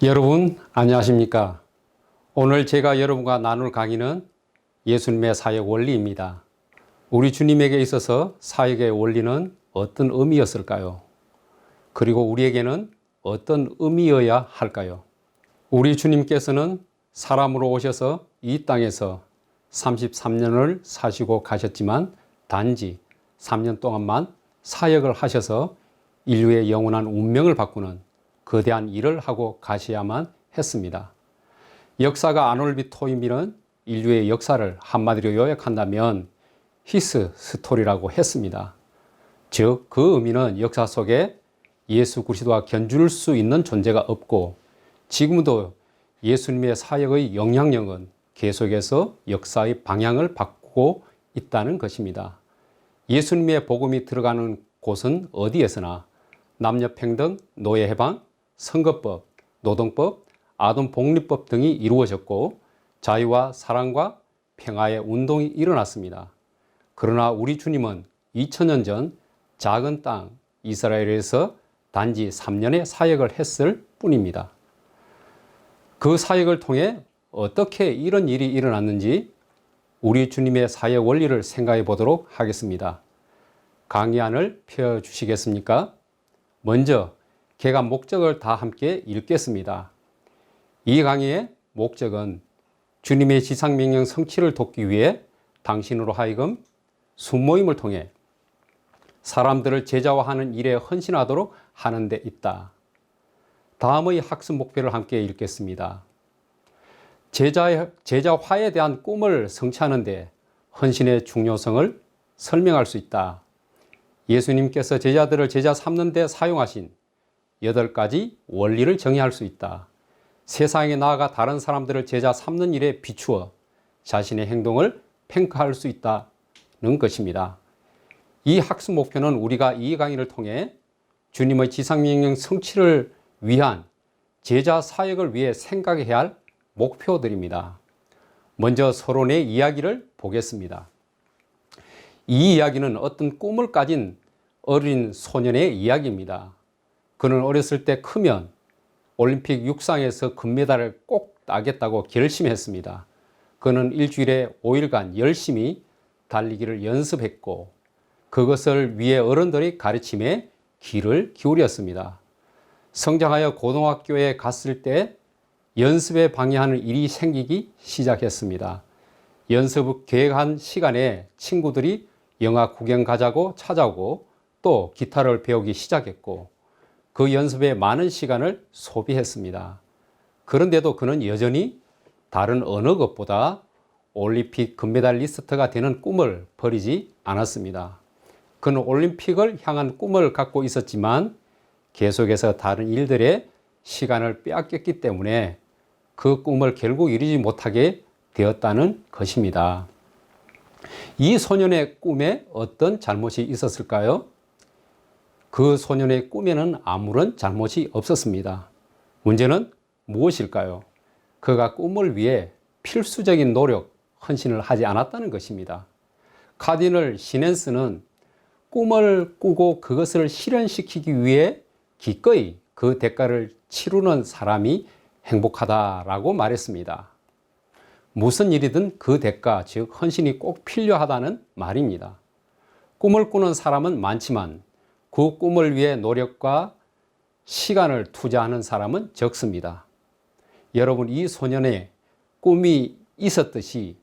여러분 안녕하십니까? 오늘 제가 여러분과 나눌 강의는 예수님의 사역 원리입니다. 우리 주님에게 있어서 사역의 원리는 어떤 의미였을까요? 그리고 우리에게는 어떤 의미여야 할까요? 우리 주님께서는 사람으로 오셔서 이 땅에서 33년을 사시고 가셨지만 단지 3년 동안만 사역을 하셔서 인류의 영원한 운명을 바꾸는 거대한 일을 하고 가셔야만 했습니다. 역사가 아놀비 토인비는 인류의 역사를 한마디로 요약한다면 히스 스토리라고 했습니다. 즉, 그 의미는 역사 속에 예수 그리스도와 견줄 수 있는 존재가 없고 지금도 예수님의 사역의 영향력은 계속해서 역사의 방향을 바꾸고 있다는 것입니다. 예수님의 복음이 들어가는 곳은 어디에서나 남녀평등, 노예해방, 선거법, 노동법, 아동복리법 등이 이루어졌고 자유와 사랑과 평화의 운동이 일어났습니다. 그러나 우리 주님은 2000년 전 작은 땅 이스라엘에서 단지 3년의 사역을 했을 뿐입니다. 그 사역을 통해 어떻게 이런 일이 일어났는지 우리 주님의 사역 원리를 생각해 보도록 하겠습니다. 강의안을 펴주시겠습니까? 먼저 개관 목적을 다 함께 읽겠습니다. 이 강의의 목적은 주님의 지상명령 성취를 돕기 위해 당신으로 하여금 순모임을 통해 사람들을 제자화하는 일에 헌신하도록 하는 데 있다. 다음의 학습 목표를 함께 읽겠습니다. 제자화에 대한 꿈을 성취하는 데 헌신의 중요성을 설명할 수 있다. 예수님께서 제자들을 제자 삼는 데 사용하신 8가지 원리를 정의할 수 있다. 세상에 나아가 다른 사람들을 제자 삼는 일에 비추어 자신의 행동을 평가할 수 있다는 것입니다. 이 학습 목표는 우리가 이 강의를 통해 주님의 지상명령 성취를 위한 제자 사역을 위해 생각해야 할 목표들입니다. 먼저 서론의 이야기를 보겠습니다. 이 이야기는 어떤 꿈을 가진 어린 소년의 이야기입니다. 그는 어렸을 때 크면 올림픽 육상에서 금메달을 꼭 따겠다고 결심했습니다. 그는 일주일에 5일간 열심히 달리기를 연습했고 그것을 위해 어른들의 가르침에 귀를 기울였습니다. 성장하여 고등학교에 갔을 때 연습에 방해하는 일이 생기기 시작했습니다. 연습 계획한 시간에 친구들이 영화 구경 가자고 찾아오고 또 기타를 배우기 시작했고 그 연습에 많은 시간을 소비했습니다. 그런데도 그는 여전히 다른 어느 것보다 올림픽 금메달리스트가 되는 꿈을 버리지 않았습니다. 그는 올림픽을 향한 꿈을 갖고 있었지만 계속해서 다른 일들에 시간을 빼앗겼기 때문에 그 꿈을 결국 이루지 못하게 되었다는 것입니다. 이 소년의 꿈에 어떤 잘못이 있었을까요? 그 소년의 꿈에는 아무런 잘못이 없었습니다. 문제는 무엇일까요? 그가 꿈을 위해 필수적인 노력, 헌신을 하지 않았다는 것입니다. 카디널 시넨스는 꿈을 꾸고 그것을 실현시키기 위해 기꺼이 그 대가를 치르는 사람이 행복하다라고 말했습니다. 무슨 일이든 그 대가, 즉 헌신이 꼭 필요하다는 말입니다. 꿈을 꾸는 사람은 많지만 그 꿈을 위해 노력과 시간을 투자하는 사람은 적습니다. 여러분, 이 소년의 꿈이 있었듯이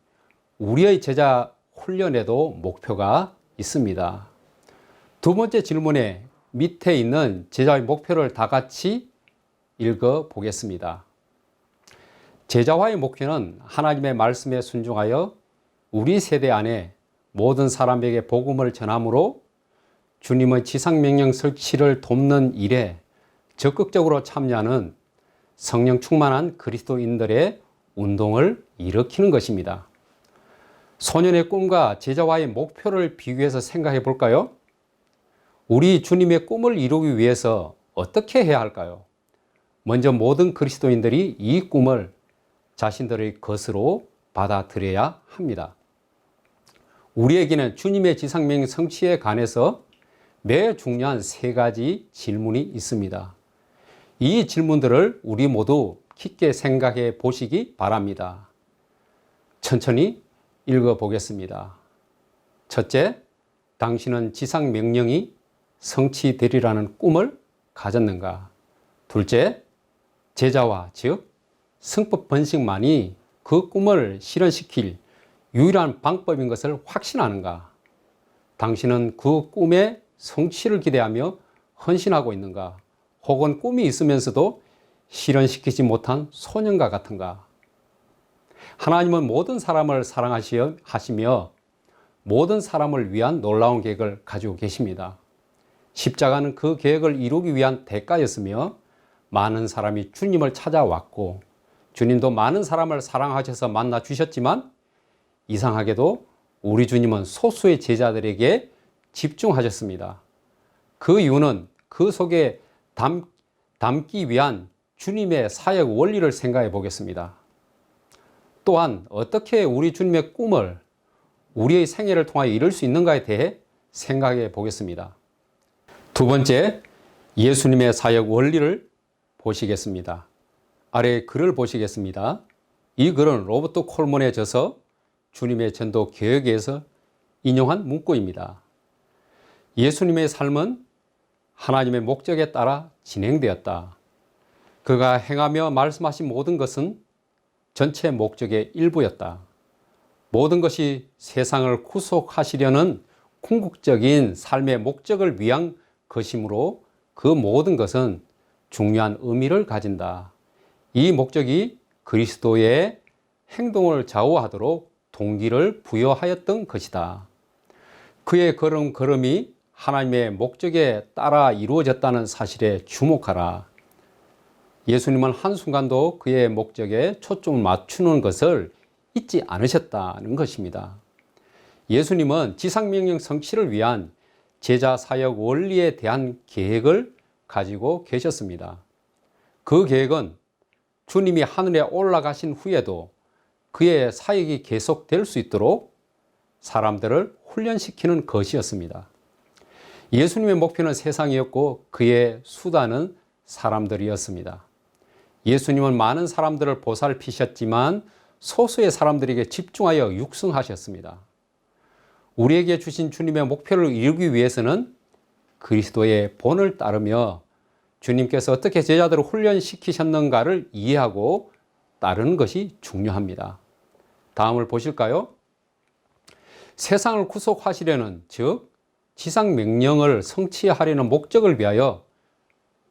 우리의 제자 훈련에도 목표가 있습니다. 두 번째 질문에 밑에 있는 제자의 목표를 다 같이 읽어 보겠습니다. 제자화의 목표는 하나님의 말씀에 순종하여 우리 세대 안에 모든 사람에게 복음을 전함으로 주님의 지상명령 설치를 돕는 일에 적극적으로 참여하는 성령 충만한 그리스도인들의 운동을 일으키는 것입니다. 소년의 꿈과 제자화의 목표를 비교해서 생각해 볼까요? 우리 주님의 꿈을 이루기 위해서 어떻게 해야 할까요? 먼저 모든 그리스도인들이 이 꿈을 자신들의 것으로 받아들여야 합니다. 우리에게는 주님의 지상명령 성취에 관해서 매우 중요한 3가지 질문이 있습니다. 이 질문들을 우리 모두 깊게 생각해 보시기 바랍니다. 천천히 읽어 보겠습니다. 첫째, 당신은 지상 명령이 성취되리라는 꿈을 가졌는가? 둘째, 제자와 즉 성법 번식만이 그 꿈을 실현시킬 유일한 방법인 것을 확신하는가? 당신은 그 꿈의 성취를 기대하며 헌신하고 있는가? 혹은 꿈이 있으면서도 실현시키지 못한 소년과 같은가? 하나님은 모든 사람을 사랑하시며 모든 사람을 위한 놀라운 계획을 가지고 계십니다. 십자가는 그 계획을 이루기 위한 대가였으며 많은 사람이 주님을 찾아왔고 주님도 많은 사람을 사랑하셔서 만나 주셨지만 이상하게도 우리 주님은 소수의 제자들에게 집중하셨습니다. 그 이유는 그 속에 담기 위한 주님의 사역 원리를 생각해 보겠습니다. 또한 어떻게 우리 주님의 꿈을 우리의 생애를 통하여 이룰 수 있는가에 대해 생각해 보겠습니다. 두 번째, 예수님의 사역 원리를 보시겠습니다. 아래 글을 보시겠습니다. 이 글은 로버트 콜먼의 저서 주님의 전도 계획에서 인용한 문구입니다. 예수님의 삶은 하나님의 목적에 따라 진행되었다. 그가 행하며 말씀하신 모든 것은 전체 목적의 일부였다. 모든 것이 세상을 구속하시려는 궁극적인 삶의 목적을 위한 것이므로 그 모든 것은 중요한 의미를 가진다. 이 목적이 그리스도의 행동을 좌우하도록 동기를 부여하였던 것이다. 그의 걸음걸음이 하나님의 목적에 따라 이루어졌다는 사실에 주목하라. 예수님은 한순간도 그의 목적에 초점을 맞추는 것을 잊지 않으셨다는 것입니다. 예수님은 지상명령 성취를 위한 제자 사역 원리에 대한 계획을 가지고 계셨습니다. 그 계획은 주님이 하늘에 올라가신 후에도 그의 사역이 계속될 수 있도록 사람들을 훈련시키는 것이었습니다. 예수님의 목표는 세상이었고 그의 수단은 사람들이었습니다. 예수님은 많은 사람들을 보살피셨지만 소수의 사람들에게 집중하여 육성하셨습니다. 우리에게 주신 주님의 목표를 이루기 위해서는 그리스도의 본을 따르며 주님께서 어떻게 제자들을 훈련시키셨는가를 이해하고 따르는 것이 중요합니다. 다음을 보실까요? 세상을 구속하시려는 즉 지상 명령을 성취하려는 목적을 위하여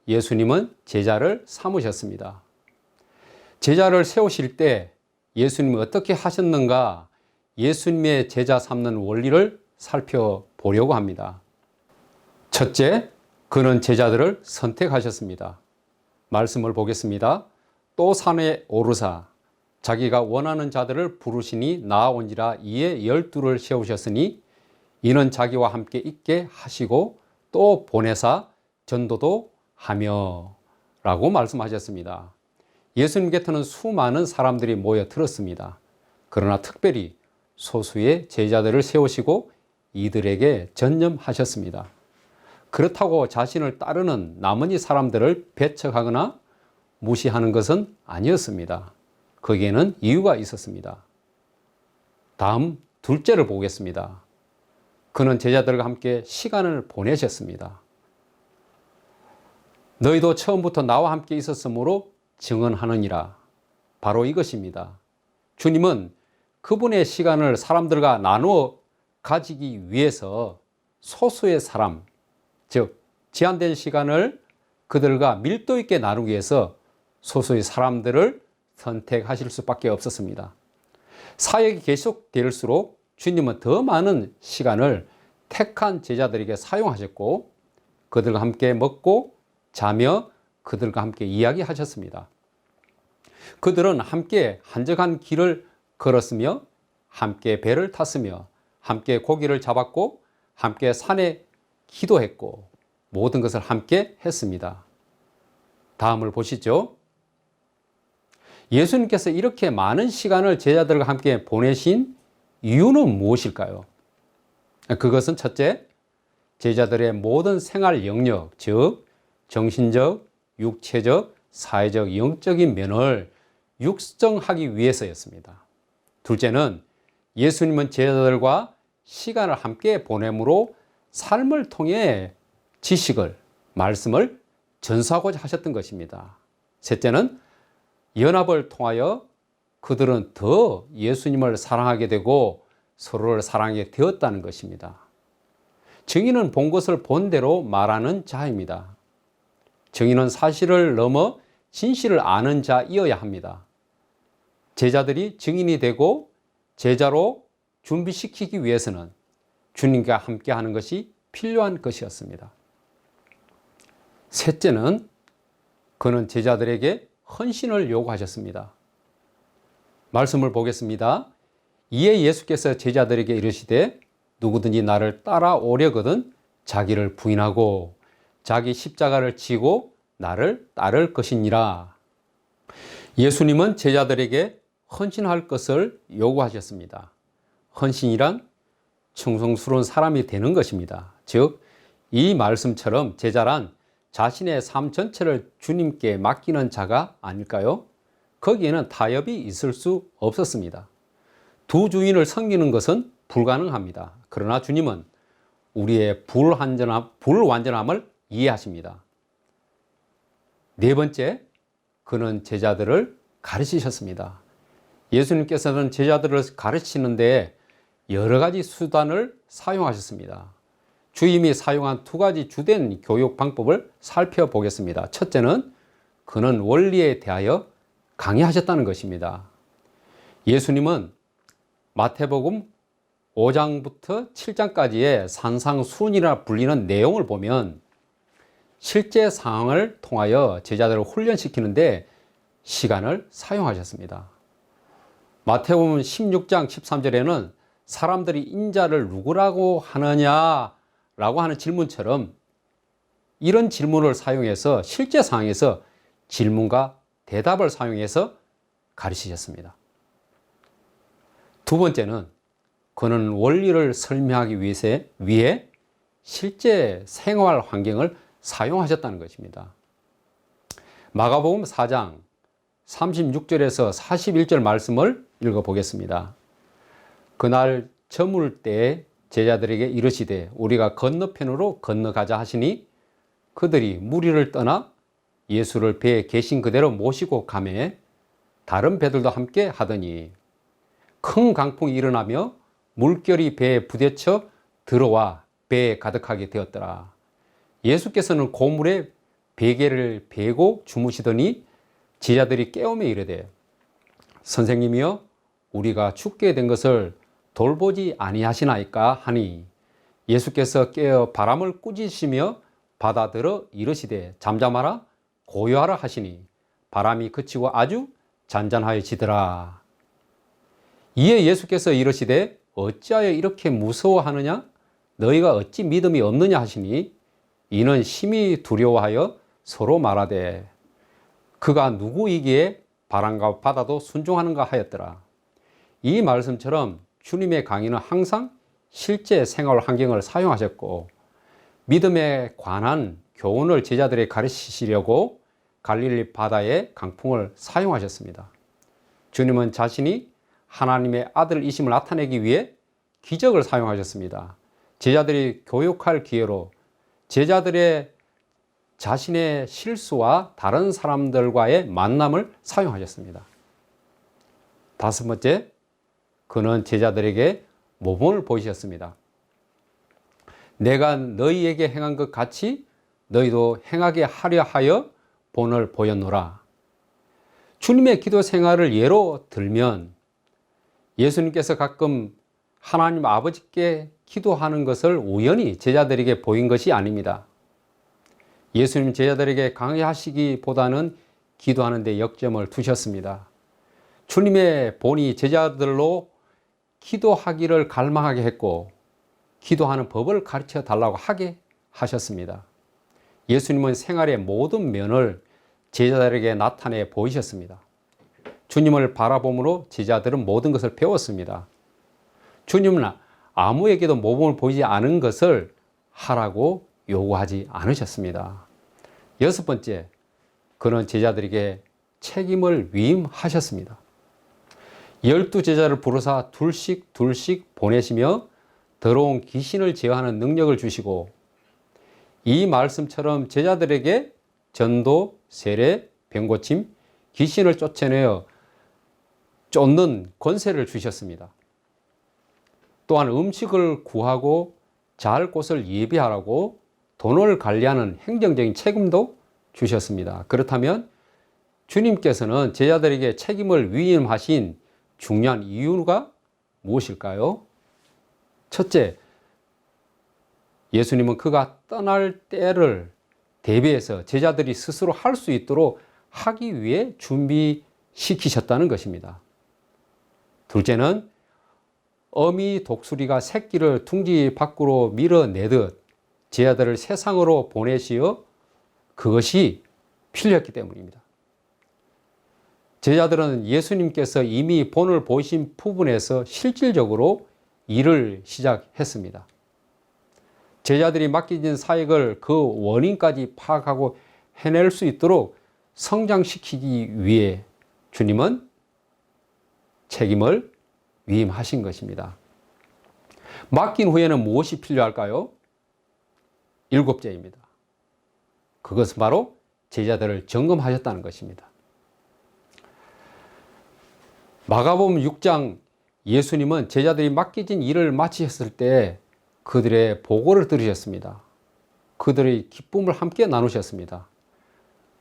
예수님은 제자를 삼으셨습니다. 제자를 세우실 때 예수님이 어떻게 하셨는가 예수님의 제자 삼는 원리를 살펴보려고 합니다. 첫째, 그는 제자들을 선택하셨습니다. 말씀을 보겠습니다. 또 산에 오르사 자기가 원하는 자들을 부르시니 나아온지라 이에 12를 세우셨으니 이는 자기와 함께 있게 하시고 또 보내사 전도도 하며 라고 말씀하셨습니다. 예수님 곁에는 수많은 사람들이 모여 들었습니다. 그러나 특별히 소수의 제자들을 세우시고 이들에게 전념하셨습니다. 그렇다고 자신을 따르는 나머지 사람들을 배척하거나 무시하는 것은 아니었습니다. 거기에는 이유가 있었습니다. 다음 둘째를 보겠습니다. 그는 제자들과 함께 시간을 보내셨습니다. 너희도 처음부터 나와 함께 있었으므로 증언하느니라. 바로 이것입니다. 주님은 그분의 시간을 사람들과 나누어 가지기 위해서 소수의 사람, 즉 제한된 시간을 그들과 밀도 있게 나누기 위해서 소수의 사람들을 선택하실 수밖에 없었습니다. 사역이 계속될수록 주님은 더 많은 시간을 택한 제자들에게 사용하셨고 그들과 함께 먹고 자며 그들과 함께 이야기하셨습니다. 그들은 함께 한적한 길을 걸었으며 함께 배를 탔으며 함께 고기를 잡았고 함께 산에 기도했고 모든 것을 함께 했습니다. 다음을 보시죠. 예수님께서 이렇게 많은 시간을 제자들과 함께 보내신 이유는 무엇일까요? 그것은 첫째, 제자들의 모든 생활 영역, 즉 정신적, 육체적, 사회적, 영적인 면을 육성하기 위해서였습니다. 둘째는 예수님은 제자들과 시간을 함께 보내므로 삶을 통해 지식을, 말씀을 전수하고자 하셨던 것입니다. 셋째는 연합을 통하여 그들은 더 예수님을 사랑하게 되고 서로를 사랑하게 되었다는 것입니다. 증인은 본 것을 본 대로 말하는 자입니다. 증인은 사실을 넘어 진실을 아는 자이어야 합니다. 제자들이 증인이 되고 제자로 준비시키기 위해서는 주님과 함께 하는 것이 필요한 것이었습니다. 셋째는 그는 제자들에게 헌신을 요구하셨습니다. 말씀을 보겠습니다. 이에 예수께서 제자들에게 이르시되 누구든지 나를 따라오려거든 자기를 부인하고 자기 십자가를 지고 나를 따를 것이니라. 예수님은 제자들에게 헌신할 것을 요구하셨습니다. 헌신이란 충성스러운 사람이 되는 것입니다. 즉, 이 말씀처럼 제자란 자신의 삶 전체를 주님께 맡기는 자가 아닐까요? 거기에는 타협이 있을 수 없었습니다. 두 주인을 섬기는 것은 불가능합니다. 그러나 주님은 우리의 불완전함을 이해하십니다. 네 번째, 그는 제자들을 가르치셨습니다. 예수님께서는 제자들을 가르치는데 여러 가지 수단을 사용하셨습니다. 주임이 사용한 두 가지 주된 교육 방법을 살펴보겠습니다. 첫째는 그는 원리에 대하여 강의하셨다는 것입니다. 예수님은 마태복음 5장부터 7장까지의 산상수훈이라 불리는 내용을 보면 실제 상황을 통하여 제자들을 훈련시키는데 시간을 사용하셨습니다. 마태복음 16장 13절에는 사람들이 인자를 누구라고 하느냐라고 하는 질문처럼 이런 질문을 사용해서 실제 상황에서 질문과 대답을 사용해서 가르치셨습니다. 두 번째는 그는 원리를 설명하기 위해 실제 생활 환경을 사용하셨다는 것입니다. 마가복음 4장 36절에서 41절 말씀을 읽어보겠습니다. 그날 저물 때에 제자들에게 이르시되 우리가 건너편으로 건너가자 하시니 그들이 무리를 떠나 예수를 배에 계신 그대로 모시고 가매 다른 배들도 함께 하더니 큰 강풍이 일어나며 물결이 배에 부딪혀 들어와 배에 가득하게 되었더라. 예수께서는 고물에 베개를 베고 주무시더니 제자들이 깨우며 이르되 선생님이여 우리가 죽게 된 것을 돌보지 아니하시나이까 하니 예수께서 깨어 바람을 꾸짖으시며 받아들어 이르시되 잠잠하라 고요하라 하시니 바람이 그치고 아주 잔잔하여지더라. 이에 예수께서 이르시되 어찌하여 이렇게 무서워하느냐 너희가 어찌 믿음이 없느냐 하시니 이는 심히 두려워하여 서로 말하되 그가 누구이기에 바람과 바다도 순종하는가 하였더라. 이 말씀처럼 주님의 강의는 항상 실제 생활 환경을 사용하셨고 믿음에 관한 교훈을 제자들에게 가르치시려고 갈릴리 바다의 강풍을 사용하셨습니다. 주님은 자신이 하나님의 아들이심을 나타내기 위해 기적을 사용하셨습니다. 제자들이 교육할 기회로 제자들의 자신의 실수와 다른 사람들과의 만남을 사용하셨습니다. 다섯 번째, 그는 제자들에게 모범을 보이셨습니다. 내가 너희에게 행한 것 같이 너희도 행하게 하려 하여 본을 보였노라. 주님의 기도 생활을 예로 들면 예수님께서 가끔 하나님 아버지께 기도하는 것을 우연히 제자들에게 보인 것이 아닙니다. 예수님 제자들에게 강의하시기보다는 기도하는 데 역점을 두셨습니다. 주님의 본이 제자들로 기도하기를 갈망하게 했고 기도하는 법을 가르쳐 달라고 하게 하셨습니다. 예수님은 생활의 모든 면을 제자들에게 나타내 보이셨습니다. 주님을 바라봄으로 제자들은 모든 것을 배웠습니다. 주님은 아무에게도 모범을 보이지 않은 것을 하라고 요구하지 않으셨습니다. 여섯 번째, 그는 제자들에게 책임을 위임하셨습니다. 12제자를 부르사 둘씩 보내시며 더러운 귀신을 제어하는 능력을 주시고 이 말씀처럼 제자들에게 전도, 세례, 병고침, 귀신을 쫓아내어 쫓는 권세를 주셨습니다. 또한 음식을 구하고 잘 곳을 예비하라고 돈을 관리하는 행정적인 책임도 주셨습니다. 그렇다면 주님께서는 제자들에게 책임을 위임하신 중요한 이유가 무엇일까요? 첫째, 예수님은 그가 떠날 때를 대비해서 제자들이 스스로 할 수 있도록 하기 위해 준비시키셨다는 것입니다. 둘째는 어미 독수리가 새끼를 둥지 밖으로 밀어내듯 제자들을 세상으로 보내시어 그것이 필요했기 때문입니다. 제자들은 예수님께서 이미 본을 보이신 부분에서 실질적으로 일을 시작했습니다. 제자들이 맡겨진 사역을 그 원인까지 파악하고 해낼 수 있도록 성장시키기 위해 주님은 책임을 위임하신 것입니다. 맡긴 후에는 무엇이 필요할까요? 7제입니다. 그것은 바로 제자들을 점검하셨다는 것입니다. 마가복음 6장 예수님은 제자들이 맡겨진 일을 마치셨을 때 그들의 보고를 들으셨습니다. 그들의 기쁨을 함께 나누셨습니다.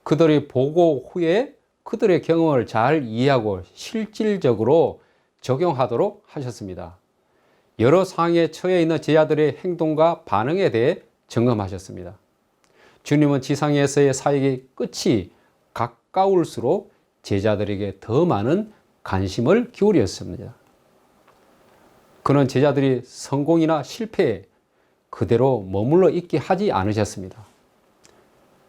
그들의 보고 후에 그들의 경험을 잘 이해하고 실질적으로 적용하도록 하셨습니다. 여러 상황에 처해 있는 제자들의 행동과 반응에 대해 점검하셨습니다. 주님은 지상에서의 사역의 끝이 가까울수록 제자들에게 더 많은 관심을 기울였습니다. 그는 제자들이 성공이나 실패에 그대로 머물러 있게 하지 않으셨습니다.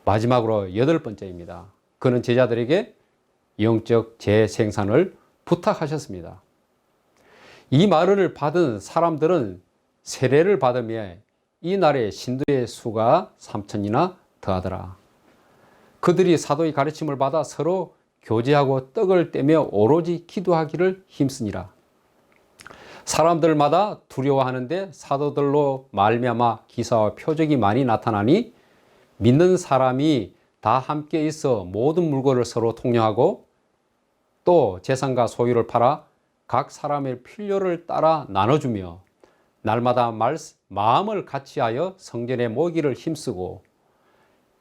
마지막으로 8번째입니다. 그는 제자들에게 영적 재생산을 부탁하셨습니다. 이 말을 받은 사람들은 세례를 받으며 이 날에 신도의 수가 3,000이나 더하더라. 그들이 사도의 가르침을 받아 서로 교제하고 떡을 떼며 오로지 기도하기를 힘쓰니라. 사람들마다 두려워하는데 사도들로 말미암아 기사와 표적이 많이 나타나니 믿는 사람이 다 함께 있어 모든 물건을 서로 통용하고 또 재산과 소유를 팔아 각 사람의 필요를 따라 나눠주며 날마다 마음을 같이하여 성전에 모이기를 힘쓰고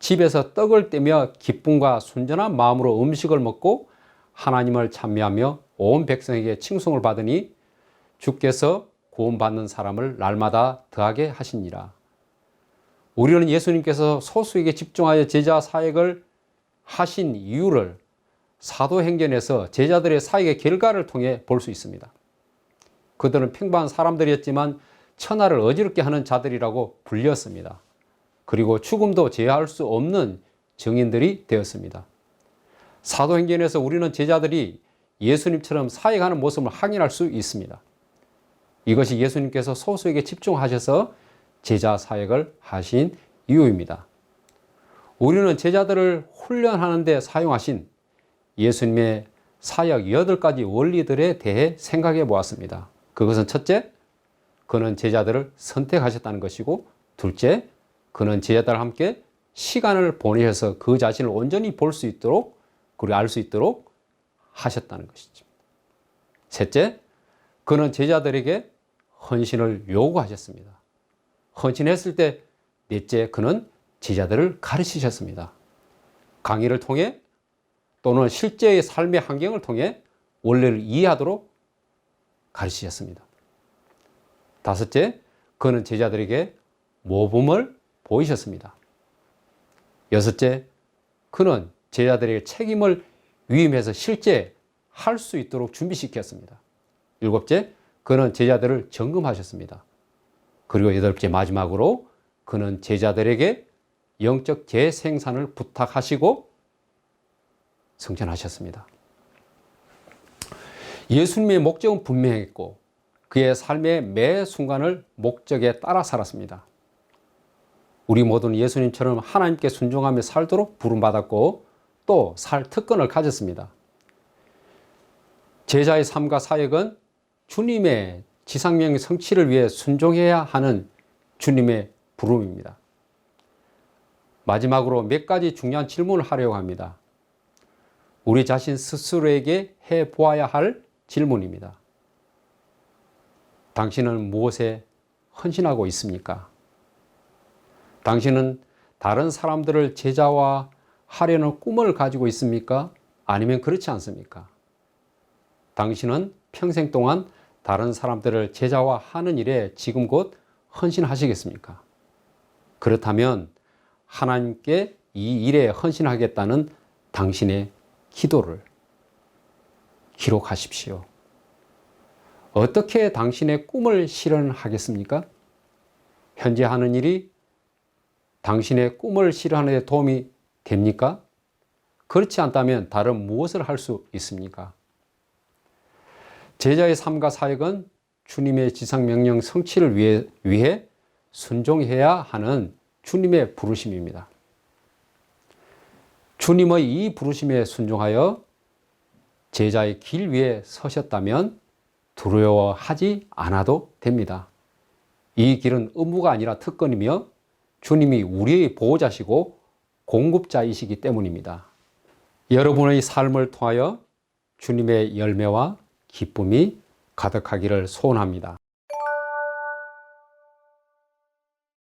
집에서 떡을 떼며 기쁨과 순전한 마음으로 음식을 먹고 하나님을 찬미하며 온 백성에게 칭송을 받으니 주께서 구원받는 사람을 날마다 더하게 하시니라. 우리는 예수님께서 소수에게 집중하여 제자 사역을 하신 이유를 사도행전에서 제자들의 사역의 결과를 통해 볼 수 있습니다. 그들은 평범한 사람들이었지만 천하를 어지럽게 하는 자들이라고 불렸습니다. 그리고 죽음도 제어할 수 없는 증인들이 되었습니다. 사도행전에서 우리는 제자들이 예수님처럼 사역하는 모습을 확인할 수 있습니다. 이것이 예수님께서 소수에게 집중하셔서 제자 사역을 하신 이유입니다. 우리는 제자들을 훈련하는 데 사용하신 예수님의 사역 8가지 원리들에 대해 생각해 보았습니다. 그것은 첫째, 그는 제자들을 선택하셨다는 것이고, 둘째, 그는 제자들과 함께 시간을 보내셔서 그 자신을 온전히 볼 수 있도록 그리고 알 수 있도록 하셨다는 것이죠. 셋째, 그는 제자들에게 헌신을 요구하셨습니다. 헌신했을 때 넷째, 그는 제자들을 가르치셨습니다. 강의를 통해 또는 실제의 삶의 환경을 통해 원리를 이해하도록 가르치셨습니다. 다섯째, 그는 제자들에게 모범을 보이셨습니다. 여섯째, 그는 제자들에게 책임을 위임해서 실제 할 수 있도록 준비시켰습니다. 일곱째, 그는 제자들을 점검하셨습니다. 그리고 여덟째, 마지막으로 그는 제자들에게 영적 재생산을 부탁하시고 성전하셨습니다. 예수님의 목적은 분명했고 그의 삶의 매 순간을 목적에 따라 살았습니다. 우리 모두는 예수님처럼 하나님께 순종하며 살도록 부름받았고 또 살 특권을 가졌습니다. 제자의 삶과 사역은 주님의 지상명 성취를 위해 순종해야 하는 주님의 부름입니다. 마지막으로 몇 가지 중요한 질문을 하려고 합니다. 우리 자신 스스로에게 해보아야 할 질문입니다. 당신은 무엇에 헌신하고 있습니까? 당신은 다른 사람들을 제자화하려는 꿈을 가지고 있습니까? 아니면 그렇지 않습니까? 당신은 평생 동안 다른 사람들을 제자화하는 일에 지금 곧 헌신하시겠습니까? 그렇다면 하나님께 이 일에 헌신하겠다는 당신의 기도를 기록하십시오. 어떻게 당신의 꿈을 실현하겠습니까? 현재 하는 일이 당신의 꿈을 실현하는 데 도움이 됩니까? 그렇지 않다면 다른 무엇을 할 수 있습니까? 제자의 삶과 사역은 주님의 지상명령 성취를 위해 순종해야 하는 주님의 부르심입니다. 주님의 이 부르심에 순종하여 제자의 길 위에 서셨다면 두려워하지 않아도 됩니다. 이 길은 의무가 아니라 특권이며 주님이 우리의 보호자시고 공급자이시기 때문입니다. 여러분의 삶을 통하여 주님의 열매와 기쁨이 가득하기를 소원합니다.